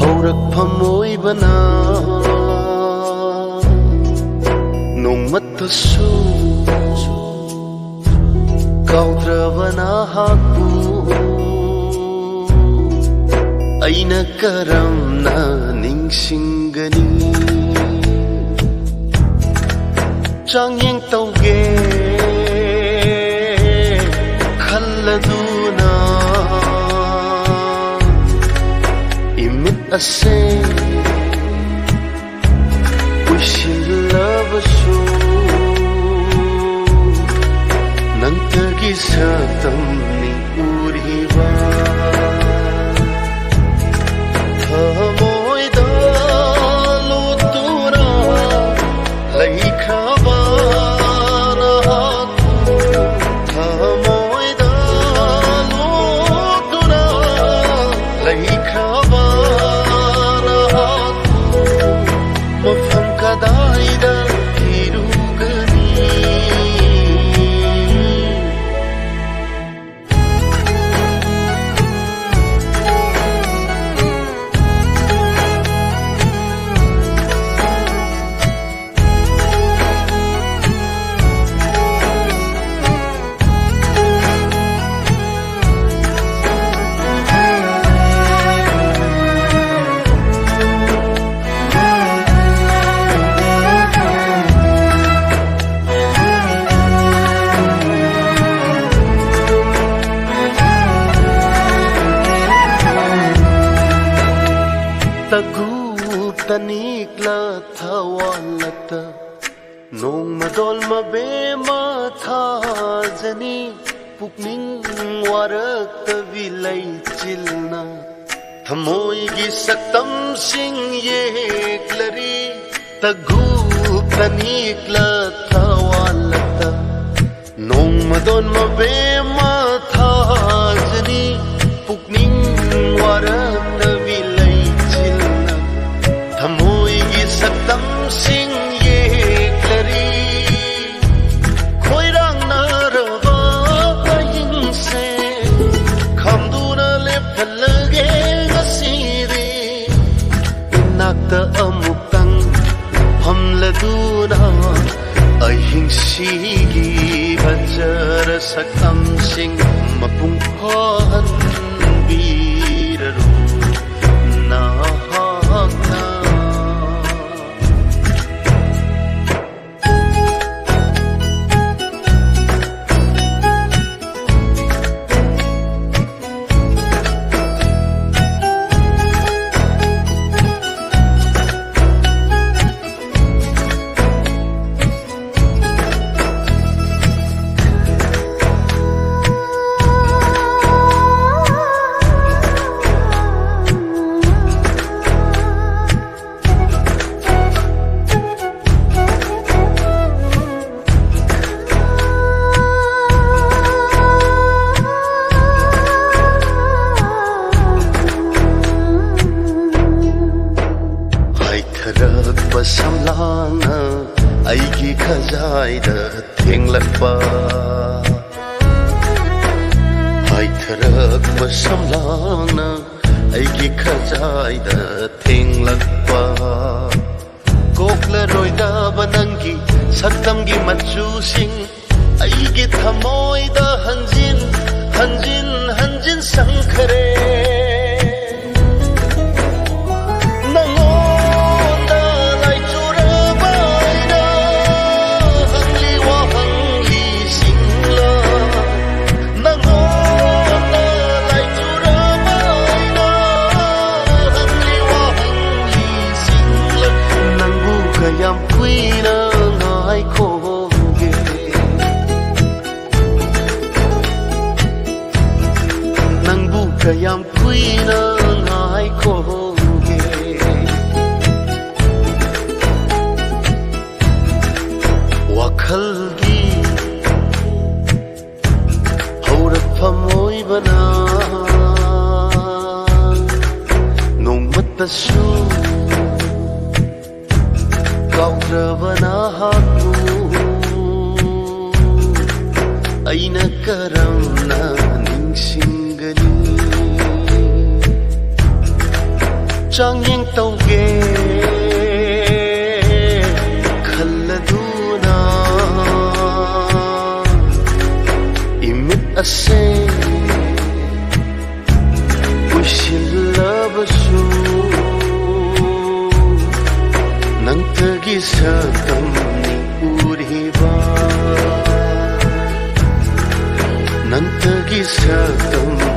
ꯍꯧꯔꯛꯐꯝ ꯑꯣꯏꯕꯅ ꯅꯣꯡꯃꯇꯁꯨ ꯀꯥꯎꯗ꯭ꯔꯕ ꯅꯍꯥꯛꯄꯨ ꯑꯩꯅ ꯀꯔꯝꯅ ꯅꯤꯡꯁꯤꯡꯒꯅꯤ ꯆꯥꯡꯌꯦꯡ ꯇꯧꯒꯦ ꯈꯜꯂꯗꯨꯅ 이밋 ꯑꯁꯦ 우실러버수 넌뜨기 서tâm 우리와 더모이다 로뚜라 레이카바나 더모이다 로뚜라 레이카바 मफम कदाइदा हिरुगनी तगुप तनिकला थवालता नोंग मदोल मबेमा थाजनी पुकनिंग वारक तविलै चिलना थमोइगी सक्तम सिंह येक्लरी तगुप तनिकला थवालता नोंग मदोल मबेमा थाजनी पुकनिंग वारक तविलै थमोइगी सक्तम सिंह येक्लरी खोइरांग नारबा हिंसे खामदुना लेप्थलगे गसीरे इनाक्ता अमुक्तंग हमलदुना अहिंसीगी बजर सक्तम सिंह मपुंग हनबीररू नाहकना samlana aigi khajaida thenglakpa haitharak samlana aigi khajaida thenglakpa kokla roida banangi saktamgi machu sing aigi thamoida hanjin hanjin hanjin sankhare Yang kuina ngai koge nang buka yang kuina ngai koge wakhalgi haurakfam oibana nongmatasu काउद्रबा नहाक्पु ऐना करमना निंसिंगनी ꯆꯥꯡꯌꯦꯡ ꯇꯧꯒꯦ ꯈꯜꯂꯗꯨꯅ ꯏꯃꯤꯠ ꯑꯁꯦ ꯎꯏꯁꯤꯜꯂꯕꯁꯨ ꯅꯪꯇꯒꯤ ꯁꯛꯇꯝꯅꯤ ꯎꯔꯤꯕ ꯅꯪꯇꯒꯤ ꯁꯛꯇꯝ